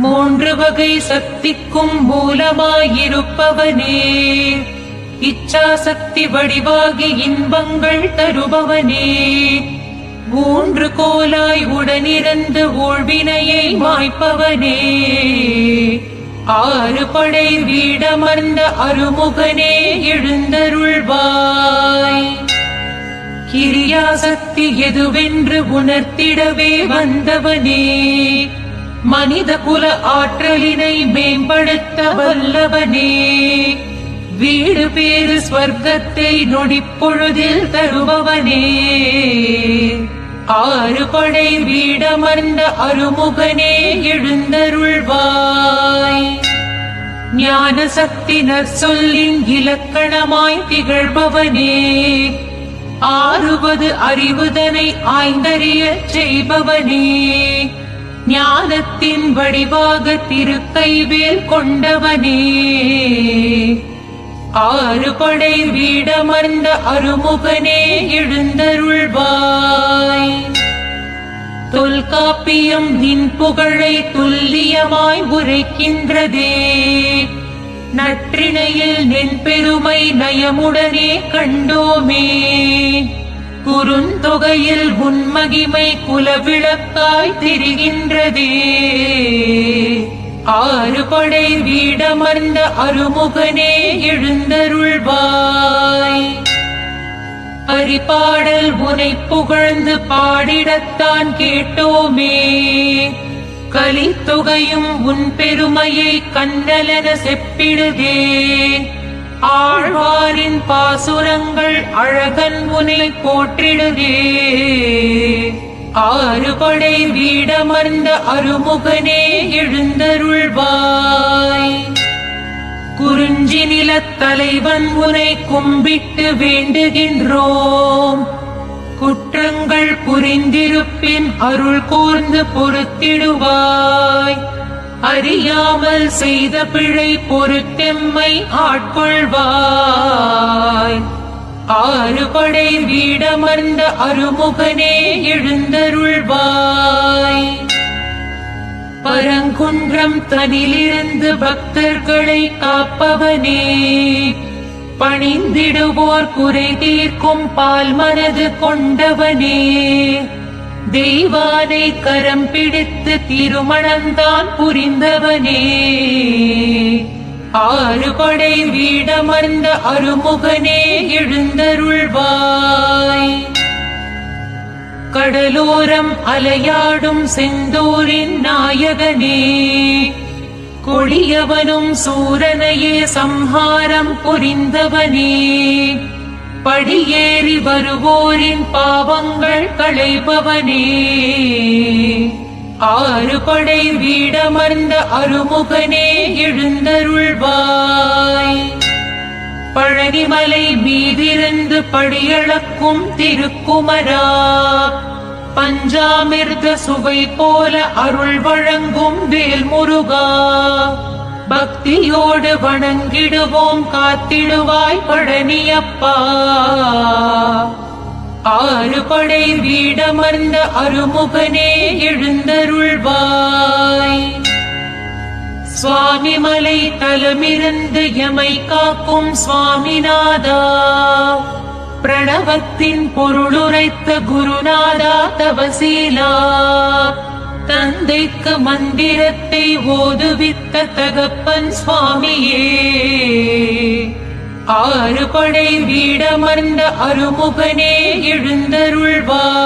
மூன்று வகை சக்திக்கும் மூலமாயிருப்பவனே, இச்சா சக்தி வடிவாகி இன்பங்கள் தருபவனே, மூன்று கோலாய் உடனிருந்து ஊழ்வினையை மாய்ப்பவனே, ஆறு படை வீடமர்ந்த அருமுகனே எழுந்தருள்வாய். கிரியாசக்தி எதுவென்று உணர்த்திடவே வந்தவனே, மனித குல ஆற்றலினை மேம்படுத்த வல்லவனே, வீடு பேறு ஸ்வர்க்கத்தை நொடிப்பொழுதில் தருபவனே, ஆறு படை வீடமர்ந்த அருமுகனே எழுந்தருள்வாய். ஞான சக்தி நற்சொல்லின் இலக்கணமாய் திகழ்பவனே, ஆறுவது அறிவுதனை ஆய்ந்தறியச் செய்பவனே, ஞானத்தின் வடிவாக திருக்கைவேல் கொண்டவனே, ஆறு படை வீடமர்ந்த அருமுகனே எழுந்தருள்வாய். தொல்காப்பியம் நின் புகழை துல்லியமாய் உரைக்கின்றதே, நற்றிணையில் நின் பெருமை நயமுடனே கண்டோமே, குறுந்தொகையில் உன்மகிமை குலவிளக்காய் தெரிகின்றதே, ஆறு படை வீடமர்ந்த அருமுகனே எழுந்தருள்வாய். பரிபாடல் உனை புகழ்ந்து பாடிடத்தான் கேட்டோமே, கலித்தொகையும் உன் பெருமையை கண்ணலென செப்பிடுதே, ஆழ்வாரின் பாசுரங்கள் அழகன் உனை போற்றிடுதே, ஆறு படை வீடமர்ந்த அருமுகனே எழுந்தருள்வாய். குறிஞ்சி நிலத்தலைவன் உனை கும்பிட்டு வேண்டுகின்றோம், குற்றங்கள் புரிந்திருப்பின் அருள் கூர்ந்து பொறுத்திடுவாய், அறியாமல் செய்த பிழை பொறுத்தெம்மை ஆட்கொள்வாய், ஆறு படை வீடமர்ந்த அருமுகனே எழுந்தருள்வாய். பரங்குன்றம் தனிலிருந்து பக்தர்களை காப்பவனே, பணிந்திடுவோர் குறை தீர்க்கும் பால் மனது கொண்டவனே, தெய்வானை கரம் பிடித்து திருமணந்தான் புரிந்தவனே, ஆறு படை வீடமர்ந்த அருமுகனே எழுந்தருள்வாய். கடலோரம் அலையாடும் செந்தூரின் நாயகனே, கொடியவனும் சூரனையே சம்ஹாரம் புரிந்தவனே, படியேறி வருவோரின் பாவங்கள் களைபவனே, ஆறு படை வீடமர்ந்த அருமுகனே எழுந்தருள்வாய். பழனிமலை மீதிருந்து படியளக்கும் திருக்குமரா, பஞ்சாமிர்த சுவை போல அருள் வழங்கும் வேல்முருகா, பக்தியோடு வணங்கிடுவோம் காத்திடுவாய் பழனியப்பா, ஆறு படை வீடமர்ந்த அருமுகனே எழுந்தருள்வாய். சுவாமி மலை தலமிருந்து எமை காக்கும் சுவாமிநாதா, பிரணவத்தின் பொருளுரைத்த குருநாதா தவசீலா, தந்தைக்கு மந்திரத்தை ஓதுவித்த தகப்பன் சுவாமியே, ஆறு படை வீடமர்ந்த அருமுகனே எழுந்தருள்வாய்.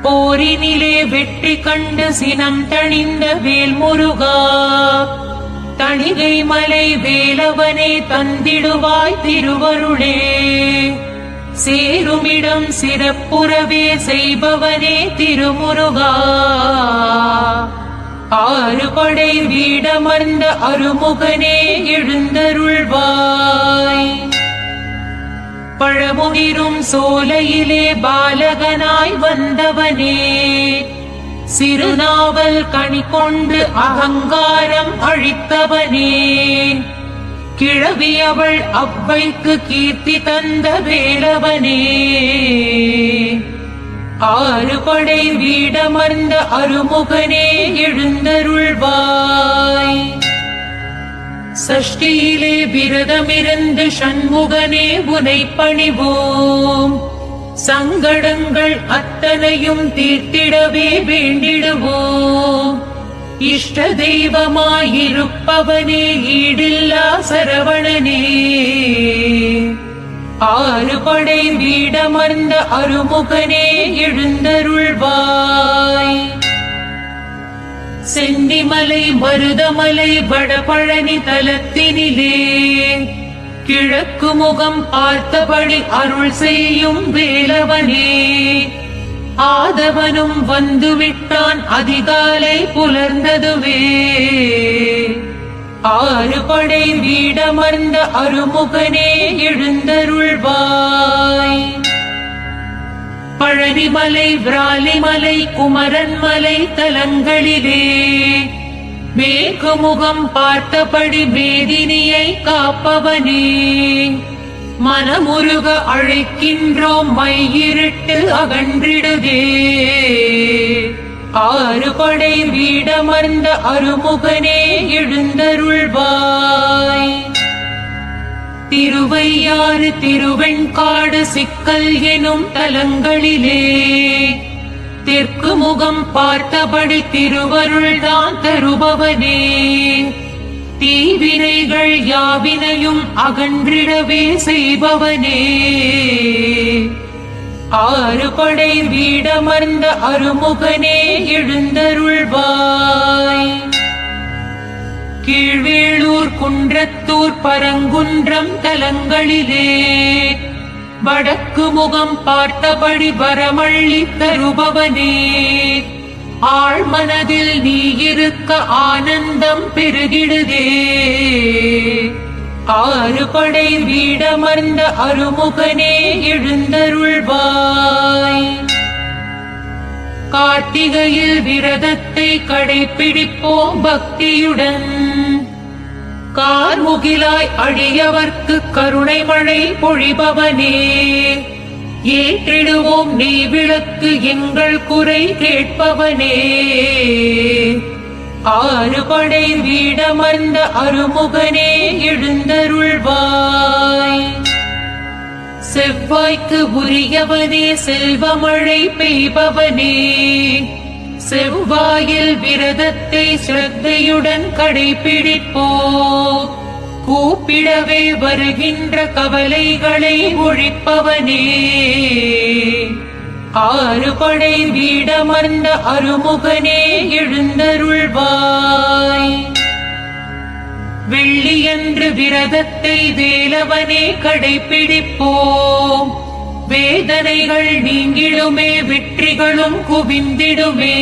போரினிலே வெற்றி கண்டு சினம் தணிந்த வேல்முருகா, தணிகை மலை வேலவனே தந்திடுவாய் திருவருளே, சேருமிடம் சிறப்புறவே செய்பவனே திருமுருகா, ஆறு படை வீடமர்ந்த அருமுகனே எழுந்தருள்வாய். பழமுதிரும் சோலையிலே பாலகனாய் வந்தவனே, சிறுநாவல் கனி கொண்டு அகங்காரம் அழித்தவனே, கிழவியவள் அவ்வைக்கு கீர்த்தி தந்த வேலவனே, ஆறுபடை வீடமர்ந்த அருமுகனே எழுந்தருள்வாய். சஷ்டியிலே விரதமிருந்து சண்முகனே உனை பணிவோம். சங்கடங்கள் அத்தனையும் தீர்த்திடவே வேண்டிடுவோம். இஷ்ட தெய்வமாயிருப்பவனே ஈடில்லா சரவணனே. ஆறுபடை வீடமர்ந்த அருமுகனே எழுந்தருள்வாய். செந்திமலை மருதமலை வடபழனி தலத்தினிலே கிழக்கு முகம் பார்த்தபடி அருள் செய்யும் வேலவனே. ஆதவனும் வந்துவிட்டான் அதிகாலை புலர்ந்ததுவே. ஆறுபடை வீடமர்ந்த அருமுகனே எழுந்தருள்வாய். பழனிமலை விராலிமலை குமரன்மலை தலங்களிலே மேற்கு முகம் பார்த்தபடி மேதினியை காப்பவனே. மனமுருக அழைக்கின்றோம் மையிருட்டு அகன்றிடுதே. ஆறுபடை வீடமர்ந்த அருமுகனே எழுந்தருள்வாய். திருவையாறு திருவெண்காடு சிக்கல் எனும் தலங்களிலே தெற்கு முகம் பார்த்தபடி திருவருள்தான் தருபவனே. தீவினைகள் யாவினையும் அகன்றிடவே செய்பவனே. ஆறுபடை வீடமர்ந்த அருமுகனே எழுந்தருள்வாய். கீழ்வேளூர் குன்றத்தூர் பரங்குன்றம் தலங்களிலே வடக்கு முகம் பார்த்தபடி வரமள்ளி தருபவனே. ஆழ்மனதில் நீ இருக்க ஆனந்தம் பெருகிடுதே. ஆறுபடை வீடமர்ந்த அருமுகனே எழுந்தருள்வாய். கார்த்திகையில் விரதத்தை கடைபிடிப்போம் பக்தியுடன். கார்முகிலாய் அடியவர்க்கு கருணை மழை பொழிபவனே. ஏற்றிடுவோம் நீ விளக்கு எங்கள் குறை கேட்பவனே. ஆறுபடை வீடமர்ந்த அருமுகனே எழுந்தருள்வாய். செவ்வாய்க்கு உரியவனே செல்வமழை பெய்பவனே. செவ்வாயில் விரதத்தை ஸ்ரத்தையுடன் கடைபிடிப்போம். கூப்பிடவே வருகின்ற கவலைகளை ஒழிப்பவனே. ஆறுபடை வீடமர்ந்த அருமுகனே எழுந்தருள்வாய். வெள்ளியன்று விரதத்தை வேலவனே கடைபிடிப்போம். வேதனைகள் நீங்கிடுமே வெற்றிகளும் குவிந்திடுமே.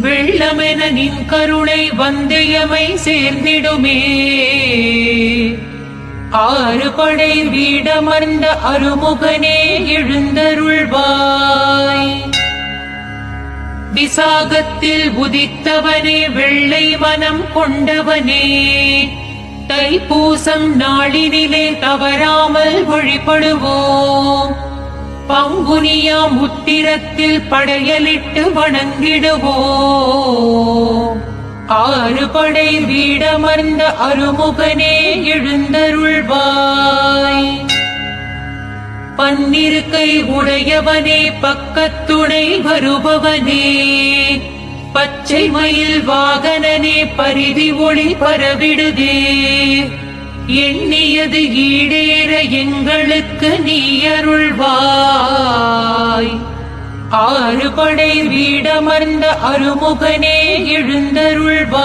வெள்ளமென நின் கருணை வந்தயமை சேர்ந்திடுமே. ஆறுபடை வீடமர்ந்த அருமுகனே எழுந்தருள்வாய். விசாகத்தில் உதித்தவனே வெள்ளை மனம் கொண்டவனே. தைப்பூசம் நாளினிலே தவறாமல் வழிபடுவோம். பங்குனியாம் உத்திரத்தில் படையலிட்டு வணங்கிடுவோம். ஆறுபடை வீடமர்ந்த அருமுகனே எழுந்தருள்வாய். பன்னிருக்கை உடையவனே பக்கத்துணை வருபவனே. பச்சை மயில் வாகனனே பரிதி ஒளி பரவிடுதே. எண்ணியது ஈடேற எங்களுக்கு நீ அருள்வாய். ஆறுபடை வீடமர்ந்த அருமுகனே எழுந்தருள்வாய்.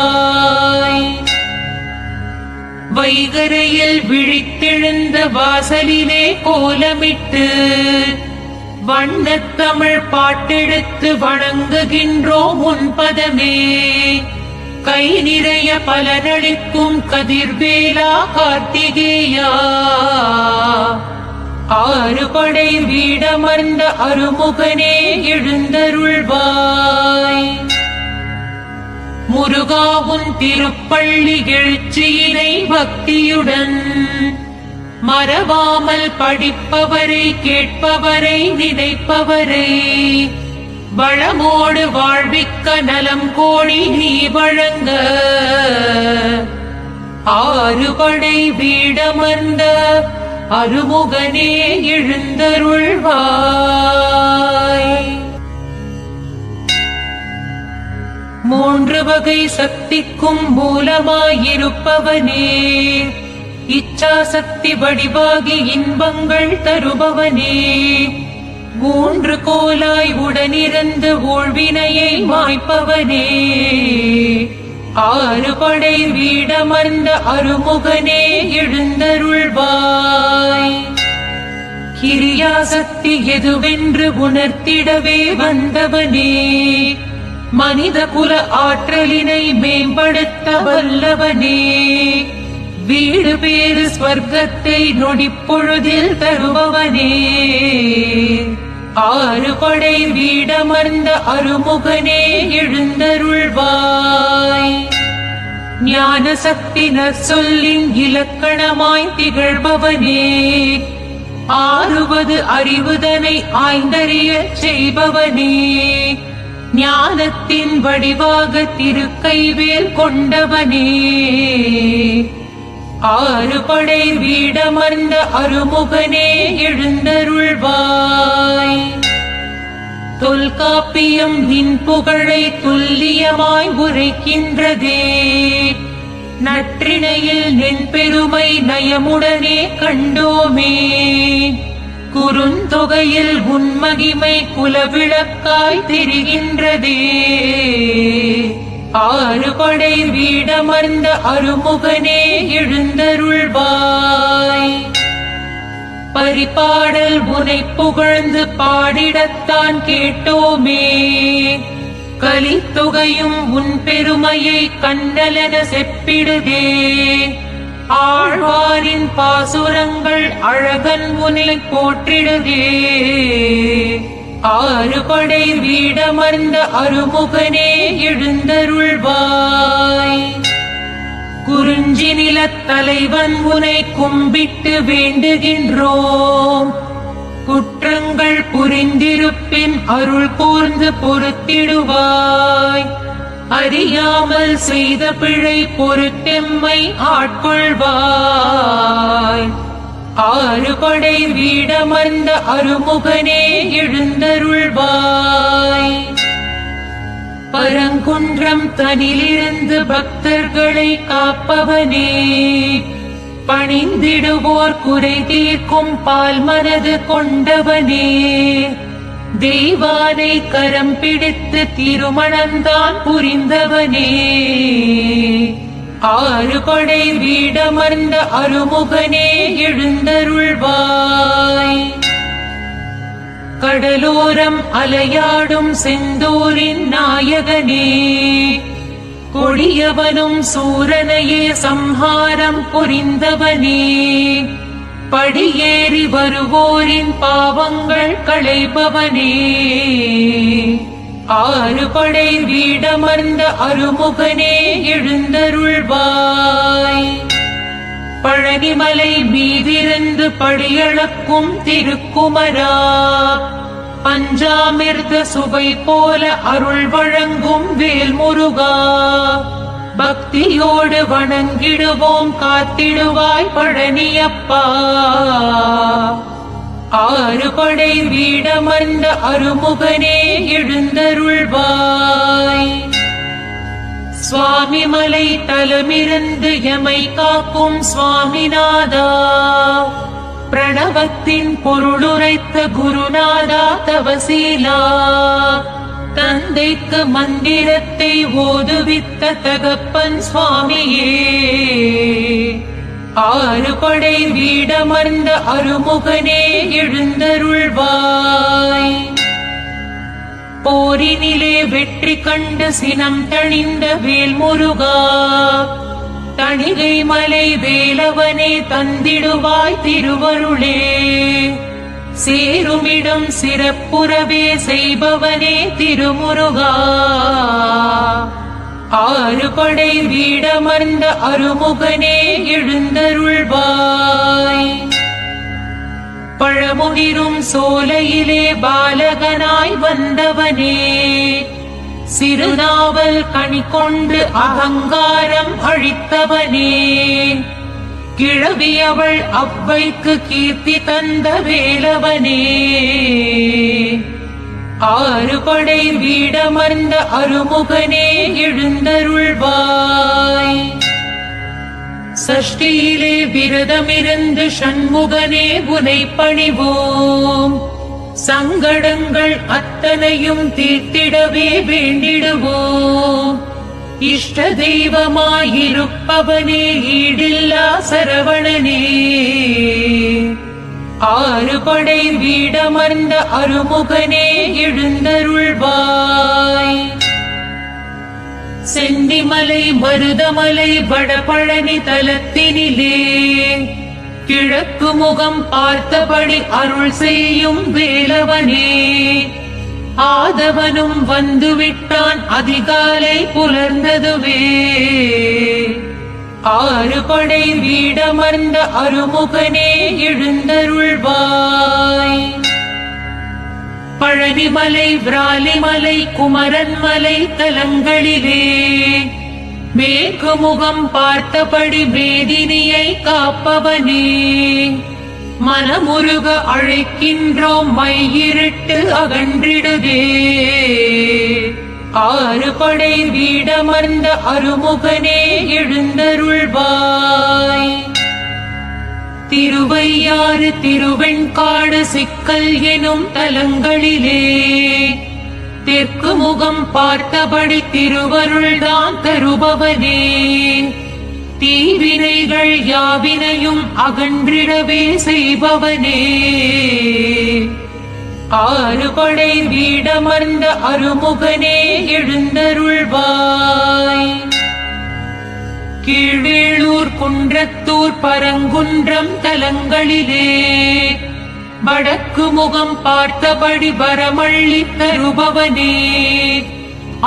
வைகரையில் விழித்தெழுந்த வாசலிலே கோலமிட்டு வண்ணத்தமிழ் பாட்டெடுத்து வணங்குகின்றோம் உன் பதமே. கை நிறைய பலனளிக்கும் கதிர்வேலா கார்த்திகேயா. ஆறுபடை வீடமர்ந்த அருமுகனே எழுந்தருள்வாய். முருகாவும் திருப்பள்ளி எழுச்சியினை பக்தியுடன் மறவாமல் படிப்பவரை கேட்பவரை நினைப்பவரை வளமோடு வாழ்விக்க நலம் கோடி நீ வழங்க ஆறுபடை வீடமர்ந்த அருமுகனே எழுந்தருள்வாய். மூன்று வகை சக்திக்கும் மூலமாயிருப்பவனே, இச்சா சக்தி வடிவாகி இன்பங்கள் தருபவனே, மூன்று கோலாய் உடனிருந்து ஊழ்வினையை மாய்ப்பவனே, ஆறுபடை வீடமர்ந்த அருமுகனே எழுந்தருள்வாய். கிரியாசக்தி எதுவென்று உணர்த்திடவே வந்தவனே, மனித குல ஆற்றலினை மேம்படுத்த வல்லவனே, வீடு பேறு ஸ்வர்க்கத்தை நொடிப்பொழுதில் தருபவனே, ஆறுபடை வீடமர்ந்த அருமுகனே எழுந்தருள்வாய். ஞான சக்தி நற்சொல்லின் இலக்கணமாய் திகழ்பவனே, ஆறுவது அறிவுதனை ஆய்ந்தறியச் செய்பவனே, ஞானத்தின் வடிவாக திருக்கைவேல் கொண்டவனே, ஆறுபடை வீடமர்ந்த அருமுகனே எழுந்தருள்வாய். தொல்காப்பியம் நின் புகழை துல்லியமாய் உரைக்கின்றதே, நற்றிணையில் நின் பெருமை நயமுடனே கண்டோமே, குறுந்தொகையில் உன்மகிமை குலவிளக்காய் தெரிகின்றதே, ஆறுபடை வீடமர்ந்த அருமுகனே எழுந்தருள்வாய். பரிபாடல் உனை புகழ்ந்து பாடிடத்தான் கேட்டோமே, கலித்தொகையும் உன் பெருமையை கண்ணலென செப்பிடுதே, ஆழ்வாரின் பாசுரங்கள் அழகன் உனை போற்றிடுதே, ஆறுபடை வீடமர்ந்த அருமுகனே எழுந்தருள்வாய். குறிஞ்சி நிலத் தலைவன் உனை கும்பிட்டு வேண்டுகின்றோம், குற்றங்கள் புரிந்திருப்பின் அருள் கூர்ந்து பொறுத்திடுவாய், அறியாமல் செய்த பிழை பொறுத்தெம்மை ஆட்கொள்வாய், ஆறுபடை வீடமர்ந்த அருமுகனே எழுந்தருள்வாய். பரங்குன்றம் தனிலிருந்து பக்தர்களை காப்பவனே, பணிந்திடுவோர் குறை தீர்க்கும் பால் மனது கொண்டவனே, தெய்வானை கரம் பிடித்து திருமணம்தான் புரிந்தவனே, ஆறுபடை வீடமர்ந்த அருமுகனே எழுந்தருள்வாய். கடலோரம் அலையாடும் செந்தூரின் நாயகனே, கொடியவனும் சூரனையே சம்ஹாரம் புரிந்தவனே, படியேறி வருவோரின் பாவங்கள் களைபவனே, ஆறுபடை வீடமர்ந்த அருமுகனே எழுந்தருள்வாய். பழனிமலை மீதிருந்து படியளக்கும் திருக்குமரா, பஞ்சாமிர்த சுவை போல அருள் வழங்கும் வேல்முருகா, பக்தியோடு வணங்கிடுவோம் காத்திடுவாய் பழனியப்பா, ஆறுபடை வீடமர்ந்த அருமுகனே எழுந்தருள்வாய். சுவாமி மலை தலமிருந்து எமை காக்கும் சுவாமிநாதா, பிரணவத்தின் பொருளுரைத்த குருநாதா தவசீலா, தந்தைக்கு மந்திரத்தை ஓதுவித்த தகப்பன் சுவாமியே, ஆறுபடை வீடமர்ந்த அருமுகனே எழுந்தருள்வாய். போரினிலே வெற்றி கண்டு சினம் தணிந்த வேல்முருகா, தணிகை மலை வேலவனே தந்திடுவாய் திருவருளே, சேருமிடம் சிறப்புறவே செய்பவனே திருமுருகா, ஆறுபடை வீடமர்ந்த அருமுகனே எழுந்தருள்வாய். பழமுதிரும் சோலையிலே பாலகனாய் வந்தவனே, சிறுநாவல் கனி கொண்டு அகங்காரம் அழித்தவனே, கிழவியவள் அவ்வைக்கு கீர்த்தி தந்த வேலவனே, ஆறுபடை வீடமர்ந்த அருமுகனே எழுந்தருள்வாய். சஷ்டியிலே விரதமிருந்து சண்முகனே உனை பணிவோம், சங்கடங்கள் அத்தனையும் தீர்த்திடவே வேண்டிடுவோம். இஷ்ட தெய்வமாயிருப்பவனே ஈடில்லா சரவணனே, ஆறுபடை வீடமர்ந்த அருமுகனே எழுந்தருள்வாய். சென்னிமலை மருதமலை வடபழனி தலத்தினிலே கிழக்கு முகம் பார்த்தபடி அருள் செய்யும் வேலவனே, ஆதவனும் வந்துவிட்டான் அதிகாலை புலர்ந்ததுவே, ஆறுபடை வீடமர்ந்த அருமுகனே எழுந்தருள்வாய். பழனிமலை விராலிமலை குமரன்மலை தலங்களிலே மேற்கு முகம் பார்த்தபடி மேதினியை காப்பவனே, மனமுருக அழைக்கின்றோம் மையிருட்டு அகன்றிடுதே, ஆறுபடை வீடமர்ந்த அருமுகனே எழுந்தருள்வாய். திருவையாறு திருவெண்காடு சிக்கல் எனும் தலங்களிலே தெற்கு முகம் பார்த்தபடி திருவருள்தான் தருபவனே, தீவினைகள் யாவினையும் அகன்றிடவே செய்பவனே, ஆறுபடை வீடமர்ந்த அருமுகனே எழுந்தருள்வாய். கீழ்வேளூர் குன்றத்தூர் பரங்குன்றம் தலங்களிலே வடக்கு முகம் பார்த்தபடி வரமள்ளி தருபவனே,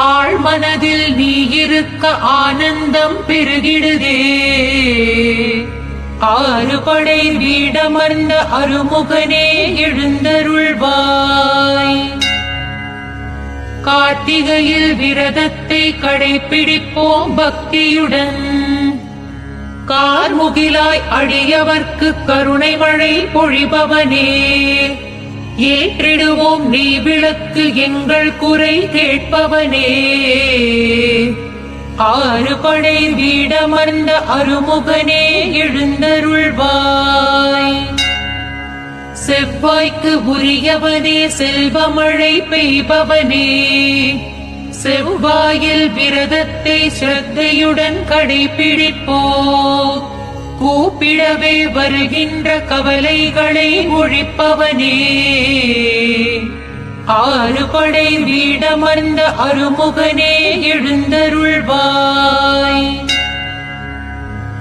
ஆழ்மனதில் நீ இருக்க ஆனந்தம் பெருகிடுதே, ஆறுபடை வீடமர்ந்த அருமுகனே எழுந்தருள்வாய். கார்த்திகையில் விரதத்தை கடைபிடிப்போம் பக்தியுடன், கார்முகிலாய் அடியவர்க்கு கருணை மழை பொழிபவனே, ஏற்றிடுவோம் நீ விளக்கு எங்கள் குறை கேட்பவனே, ஆறுபடை வீடமர்ந்த அருமுகனே எழுந்தருள்வாய். செவ்வாய்க்கு உரியவனே செல்வமழை பெய்பவனே, செவ்வாயில் விரதத்தை ஸ்ரத்தையுடன் கடைபிடிப்போம், கூப்பிடவே வருகின்ற கவலைகளை ஒழிப்பவனே, ஆறுபடை வீடமர்ந்த அருமுகனே எழுந்தருள்வாய்.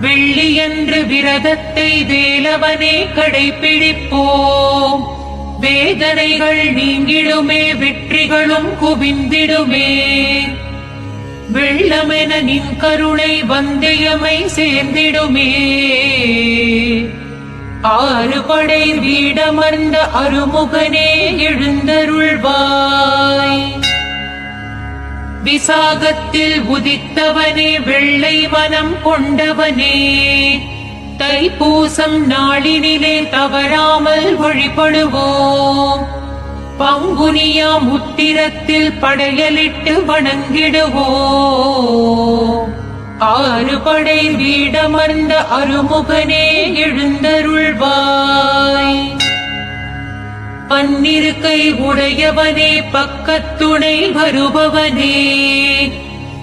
வெள்ளியன்று விரதத்தை வேலவனே கடைபிடிப்போம், வேதனைகள் நீங்கிடுமே வெற்றிகளும் குவிந்திடுமே, வெள்ளமென நின் கருணை வந்தயமை சேர்ந்திடுமே, ஆறுபடை வீடமர்ந்த அருமுகனே எழுந்தருள்வாய். விசாகத்தில் உதித்தவனே வெள்ளை மனம் கொண்டவனே, தைப்பூசம் நாளினிலே தவறாமல் வழிபடுவோம், பங்குனியாம் உத்திரத்தில் படையலிட்டு வணங்கிடுவோம், ஆறுபடை வீடமர்ந்த அருமுகனே எழுந்தருள்வாய். பன்னிருக்கை உடையவனே பக்கத்துணை வருபவனே,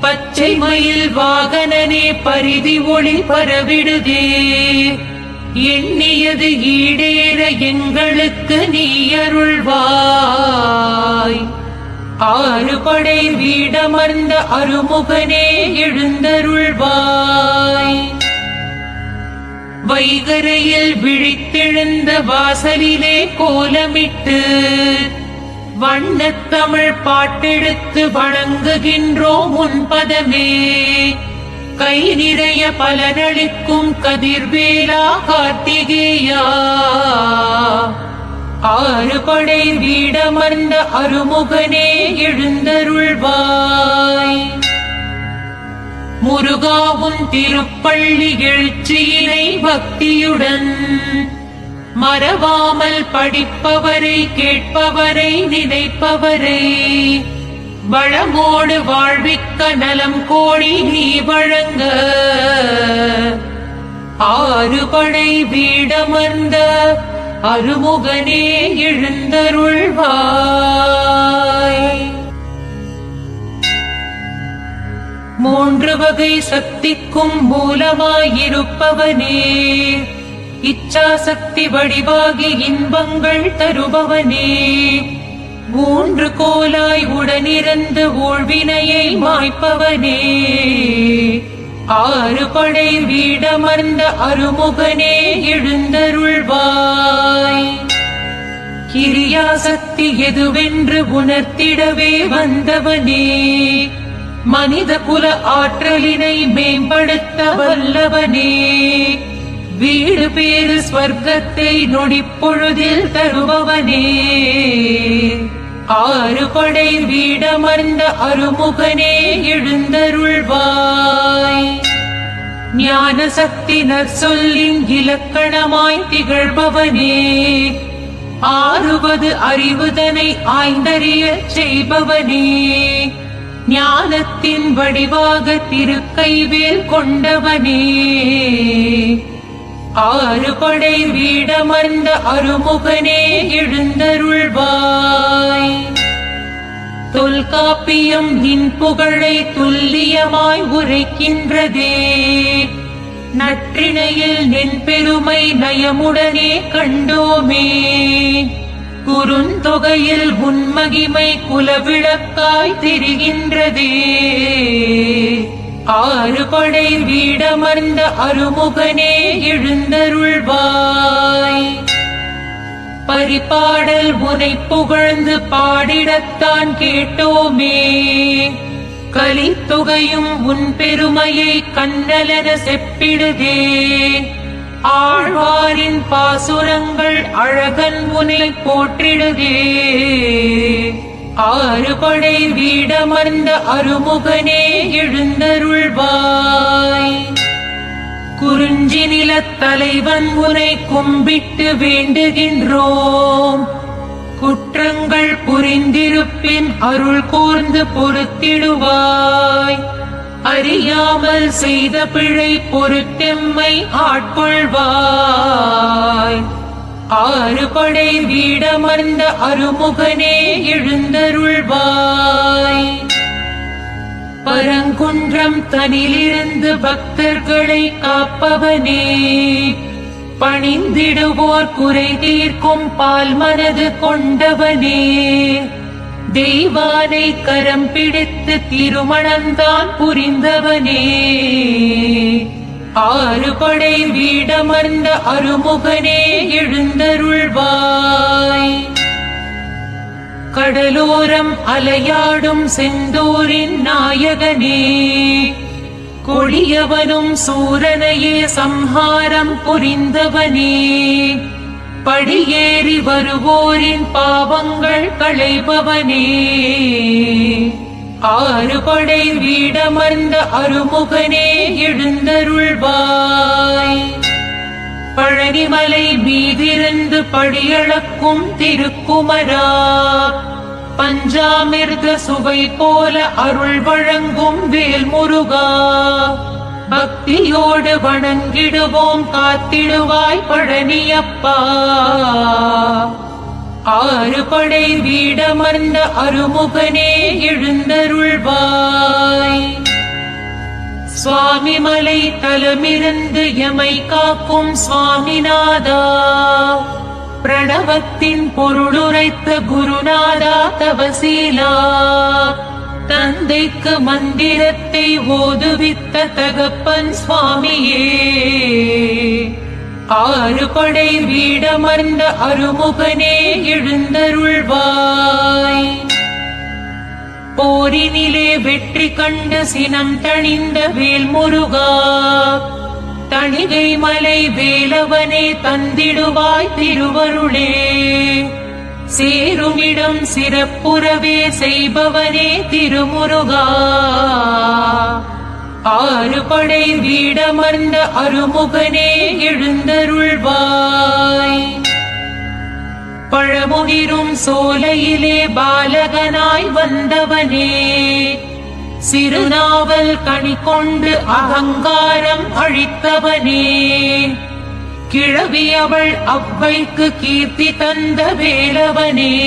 பச்சை மயில் வாகனனே பரிதி ஒளி பரவிடுதே, எண்ணியது ஈடேற எங்களுக்கு நீ அருள்வாய், ஆறுபடை வீடமர்ந்த அருமுகனே எழுந்தருள்வாய். வைகரையில் விழித்தெழுந்த வாசலிலே கோலமிட்டு வண்ணத்தமிழ் பாட்டெடுத்து வணங்குகின்றோம் உன்பதமே, கை நிறைய பலனளிக்கும் கதிர்வேலா கார்த்திகேயா, ஆறுபடை வீடமர்ந்த அருமுகனே எழுந்தருள்வாய். முருகாவும் திருப்பள்ளி எழுச்சியினை பக்தியுடன் மறவாமல் படிப்பவரை கேட்பவரை நினைப்பவரை வளமோடு வாழ்விக்க நலம் கோடி நீ வழங்க. ஆறுபடை வீடமர்ந்த அருமுகனே எழுந்தருள்வாய். மூன்று வகை சக்திக்கும் மூலமாயிருப்பவனே, இச்சா சக்தி வடிவாகி இன்பங்கள் தருபவனே, மூன்று கோலாய் உடனிருந்து ஊழ்வினையை மாய்ப்பவனே, ஆறுபடை வீடமர்ந்த அருமுகனே எழுந்தருள்வாய். கிரியாசக்தி எதுவென்று உணர்த்திடவே வந்தவனே, மனித குல ஆற்றலினை மேம்படுத்த வல்லவனே, வீடு பேறு ஸ்வர்க்கத்தை நொடிப்பொழுதில் தருபவனே, ஆறுபடை வீடமர்ந்த அருமுகனே எழுந்தருள்வாய். ஞான சக்தி நற்சொல்லின் இலக்கணமாய் திகழ்பவனே, ஆறுவது அறிவுதனை ஆய்ந்தறியச் செய்பவனே, ஞானத்தின் வடிவாக திருக்கைவேல் கொண்டவனே, ஆறுபடை வீடமர்ந்த அருமுகனே எழுந்தருள்வாய். தொல்காப்பியம் நின் புகழை துல்லியமாய் உரைக்கின்றதே, நற்றிணையில் நின் பெருமை நயமுடனே கண்டோமே, குறுந்தொகையில் உன்மகிமை குலவிளக்காய் தெரிகின்றதே, ஆறுபடை வீடமர்ந்த அருமுகனே எழுந்தருள்வாய். பரிபாடல் உனை புகழ்ந்து பாடிடத்தான் கேட்டோமே, கலித்தொகையும் உன் பெருமையை கண்ணலென செப்பிடுதே, ஆழ்வாரின் பாசுரங்கள் அழகன் உனை போற்றிடுதே, ஆறுபடை வீடமர்ந்த அருமுகனே எழுந்தருள்வாய். குறிஞ்சி நிலத்தலைவன் உனை கும்பிட்டு வேண்டுகின்றோம், குற்றங்கள் புரிந்திருப்பின் அருள் கூர்ந்து பொறுத்திடுவாய், அறியாமல் செய்த பிழை பொறுத்தெம்மை ஆட்கொள்வாய், ஆறுபடை வீடமர்ந்த அருமுகனே எழுந்தருள்வாய். பரங்குன்றம் தனிலிருந்து பக்தர்களை காப்பவனே, பணிந்திடுவோர் குறை தீர்க்கும் பால் மனது கொண்டவனே, தெய்வானை கரம் பிடித்து திருமணந்தான் புரிந்தவனே, ஆறுபடை வீடமர்ந்த அருமுகனே எழுந்தருள்வாய். கடலோரம் அலையாடும் செந்தூரின் நாயகனே, கொடியவனும் சூரனையே சம்ஹாரம் புரிந்தவனே, படியேறி வருவோரின் பாவங்கள் களைபவனே, ஆறுபடை வீடமர்ந்த அருமுகனே எழுந்தருள்வாய். பழனிமலை மீதிருந்து படியளக்கும் திருக்குமரா, பஞ்சாமிர்த சுவை போல அருள் வழங்கும் வேல்முருகா, பக்தியோடு வணங்கிடுவோம் காத்திடுவாய் பழனியப்பா, ஆறுபடை வீடமர்ந்த அருமுகனே எழுந்தருள்வாய். சுவாமி மலை தலமிருந்து எமை காக்கும் சுவாமிநாதா, பிரணவத்தின் பொருளுரைத்த குருநாதா தவசீலா, தந்தைக்கு மந்திரத்தை ஓதுவித்த தகப்பன் சுவாமியே, ஆறுபடை வீடமர்ந்த அருமுகனே எழுந்தருள்வாய். போரினிலே வெற்றி கண்டு சினம் தணிந்த வேல்முருகா, தணிகை மலை வேலவனே தந்திடுவாய் திருவருளே. சேருமிடம் சிறப்புறவே செய்பவனே திருமுருகா. ஆறுபடை வீடமர்ந்த அருமுகனே எழுந்தருள்வாய். பழமுதிரும் சோலையிலே பாலகனாய் வந்தவனே, சிறுநாவல் கனி கொண்டு அகங்காரம் அழித்தவனே, கிழவியவள் அவ்வைக்கு கீர்த்தி தந்த வேலவனே.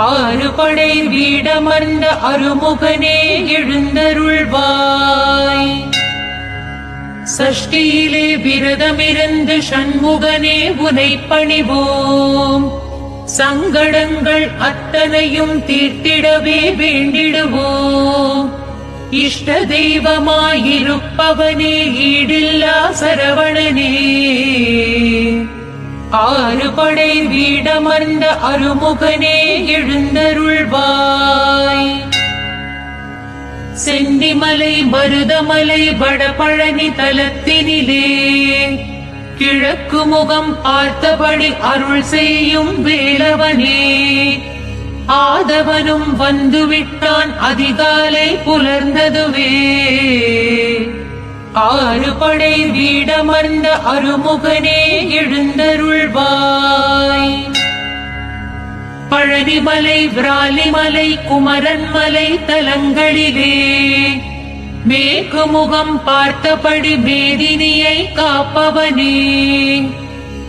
ஆறுபடை வீடமர்ந்த அருமுகனே எழுந்தருள்வாய். சஷ்டியிலே விரதமிருந்து சண்முகனே உனை பணிவோம். சங்கடங்கள் அத்தனையும் தீர்த்திடவே வேண்டிடுவோம். இஷ்ட தெய்வமாயிருப்பவனே ஈடில்லா சரவணனே. ஆறுபடை வீடமர்ந்த அருமுகனே எழுந்தருள்வாய். சென்னிமலை மருதமலை வடபழனி தலத்தினிலே, கிழக்கு முகம் பார்த்தபடி அருள் செய்யும் வேலவனே. ஆதவனும் வந்துவிட்டான் அதிகாலை புலர்ந்ததுவே. ஆறுபடை வீடமர்ந்த அருமுகனே எழுந்தருள்வாய். பழனிமலை விராலிமலை குமரன்மலை தலங்களிலே, மேற்கு முகம் பார்த்தபடி மேதினியை காப்பவனே.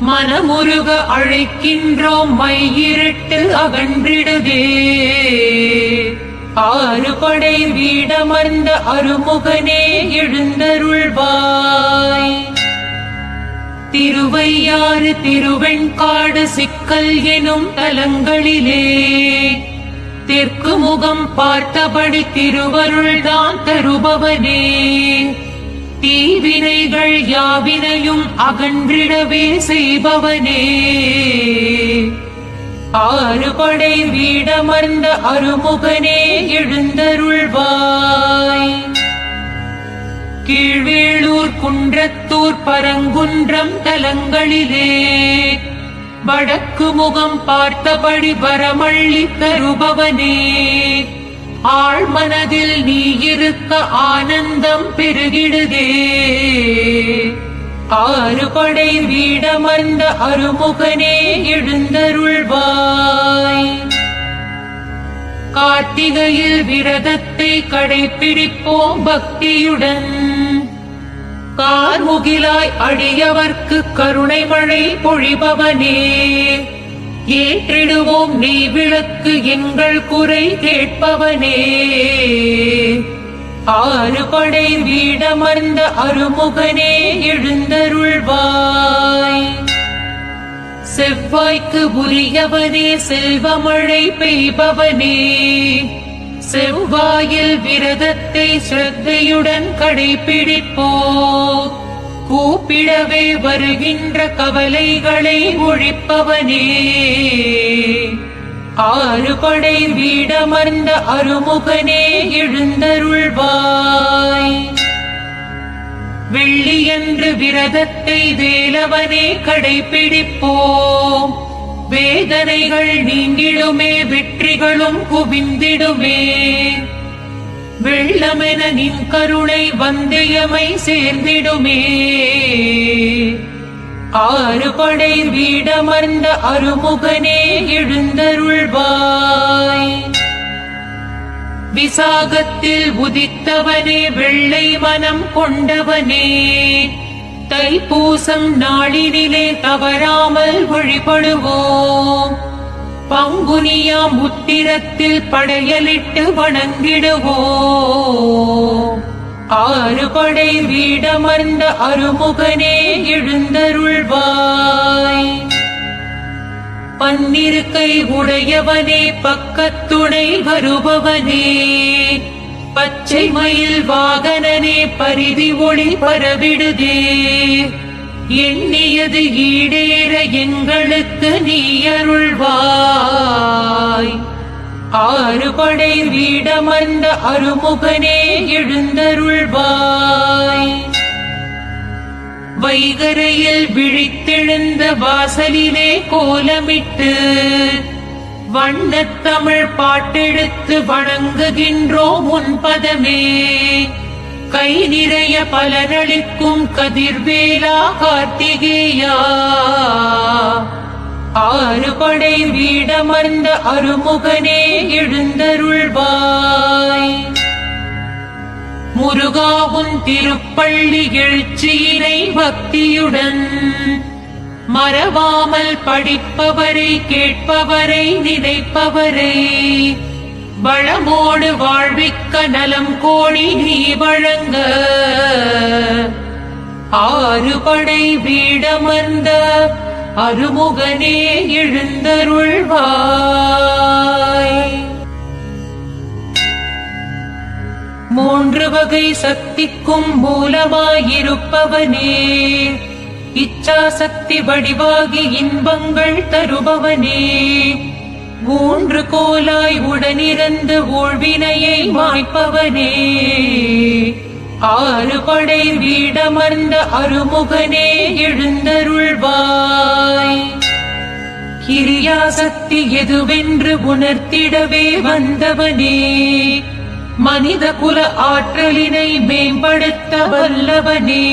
மனமுருக அழைக்கின்றோம் மையிருட்டு அகன்றிடுதே. ஆறுபடை வீடமர்ந்த அருமுகனே எழுந்தருள்வாய். திருவையாறு திருவெண்காடு சிக்கல் எனும் தலங்களிலே, தெற்கு முகம் பார்த்தபடி திருவருள்தான் தருபவனே. தீவினைகள் யாவினையும் அகன்றிடவே செய்பவனே. ஆறுபடை வீடமர்ந்த அருமுகனே எழுந்தருள்வாய். கீழ்வேளூர் குன்றத்தூர் பரங்குன்றம் தலங்களிலே, வடக்கு முகம் பார்த்தபடி வரமள்ளி தருபவனே. ஆழ்மனதில் நீ இருக்க ஆனந்தம் பெருகிடுதே. ஆறுபடை வீடமர்ந்த அருமுகனே எழுந்தருள்வாய். கார்த்திகையில் விரதத்தை கடைபிடிப்போம் பக்தியுடன். கார்முகிலாய் அடியவர்க்கு கருணை மழை பொழிபவனே. ஏற்றிடுவோம் நெய் விளக்கு எங்கள் குறை கேட்பவனே. ஆறுபடை வீடமர்ந்த அருமுகனே எழுந்தருள்வாய். செவ்வாய்க்கு உரியவனே செல்வமழை பெய்பவனே. செவ்வாயில் விரதத்தை ஸ்ரத்தையுடன் கடைபிடிப்போம். கூப்பிடவே வருகின்ற கவலைகளை ஒழிப்பவனே. ஆறுபடை வீடமர்ந்த அருமுகனே எழுந்தருள்வாய். வெள்ளியன்று விரதத்தை வேலவனே கடைபிடிப்போம். வேதனைகள் நீங்கிடுமே வெற்றிகளும் குவிந்திடுமே. வெள்ளமென நின் கருணை வந்தயமை சேர்ந்திடுமே. ஆறுபடை வீடமர்ந்த அருமுகனே எழுந்தருள்வாய். விசாகத்தில் உதித்தவனே வெள்ளை மனம் கொண்டவனே. தைப்பூசம் நாளினிலே தவறாமல் வழிபடுவோம். பங்குனியாம் உத்திரத்தில் படையலிட்டு வணங்கிடுவோம். ஆறுபடை வீடமர்ந்த அருமுகனே எழுந்தருள்வாய். பன்னிருக்கை உடையவனே பக்கத்துணை வருபவனே. பச்சை மயில் வாகனனே பரிதி ஒளி பரவிடுதே. எண்ணியது ஈடேற எங்களுக்கு நீ அருள்வாய். ஆறுபடை வீடமர்ந்த அருமுகனே எழுந்தருள்வாய். வைகரையில் விழித்தெழுந்த வாசலிலே கோலமிட்டு வண்ணத் தமிழ் பாட்டெடுத்து வணங்குகின்றோம் உன் பதமே. கை நிறைய பலனளிக்கும் கதிர்வேலா கார்த்திகேயா, ஆறுபடை வீடமர்ந்த அருமுகனே எழுந்தருள்வாய். முருகாவும் திருப்பள்ளி எழுச்சியினை பக்தியுடன் மறவாமல் படிப்பவரை கேட்பவரை நினைப்பவரை வளமோடு வாழ்விக்க நலம் கோடி நீ வழங்க. ஆறுபடை வீடமர்ந்த அருமுகனே எழுந்தருள்வாய். மூன்று வகை சக்திக்கும் மூலமாயிருப்பவனே, இச்சா சக்தி வடிவாகி இன்பங்கள் தருபவனே, மூன்று கோலாய் உடனிருந்து ஊழ்வினையை மாய்ப்பவனே, ஆறுபடை வீடமர்ந்த அருமுகனே எழுந்தருள்வாய். கிரியாசக்தி எதுவென்று உணர்த்திடவே வந்தவனே, மனித குல ஆற்றலினை மேம்படுத்த வல்லவனே,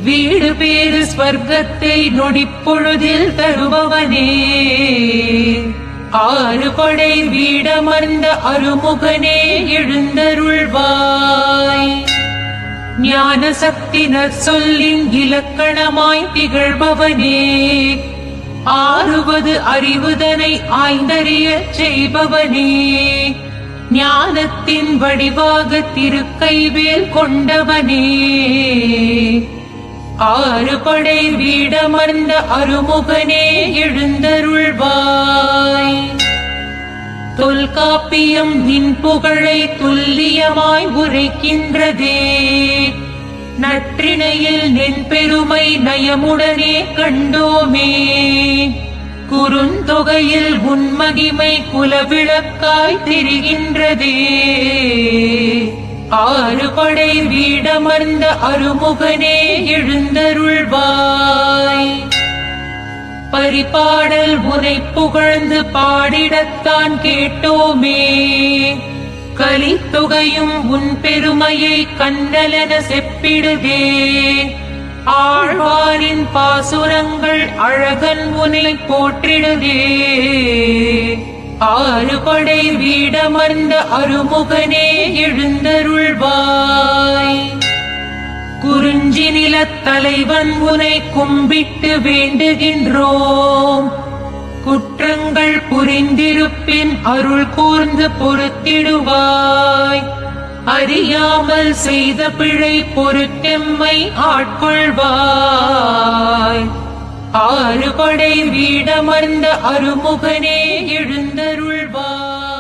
வீடு பேறு ஸ்வர்க்கத்தை நொடிப்பொழுதில் தருபவனே, ஆறுபடை வீடமர்ந்த அருமுகனே எழுந்தருள்வாய். ஞான சக்தி நற்சொல்லின் இலக்கணமாய் திகழ்பவனே, ஆறுவது அறிவுதனை ஆய்ந்தறியச் செய்பவனே, ஞானத்தின் வடிவாக திருக்கைவேல் கொண்டவனே, ஆறுபடை வீடமர்ந்த அருமுகனே எழுந்தருள்வாய். தொல்காப்பியம் நின் புகழை துல்லியமாய் உரைக்கின்றதே, நற்றிணையில் நின் பெருமை நயமுடனே கண்டோமே, குறுந்தொகையில் உன்மகிமை குலவிளக்காய் தெரிகின்றதே, ஆறுபடை வீடமர்ந்த அருமுகனே எழுந்தருள்வாய். பரிபாடல் உனை புகழ்ந்து பாடிடத்தான் கேட்டோமே, கலித்தொகையும் உன் பெருமையை கண்ணலென செப்பிடுதே, ஆழ்வாரின் பாசுரங்கள் அழகன் உனை போற்றிடுதே, ஆறுபடை வீடமர்ந்த அருமுகனே எழுந்தருள்வாய். குறிஞ்சி நிலத் தலைவன் உனை கும்பிட்டு வேண்டுகின்றோம், குற்றங்கள் புரிந்திருப்பின் அருள் கூர்ந்து பொறுத்திடுவாய், அறியாமல் செய்த பிழை பொறுத்தெம்மை ஆட்கொள்வாய், ஆறுபடை வீடமர்ந்த அருமுகனே எழுந்தருள்வாய்.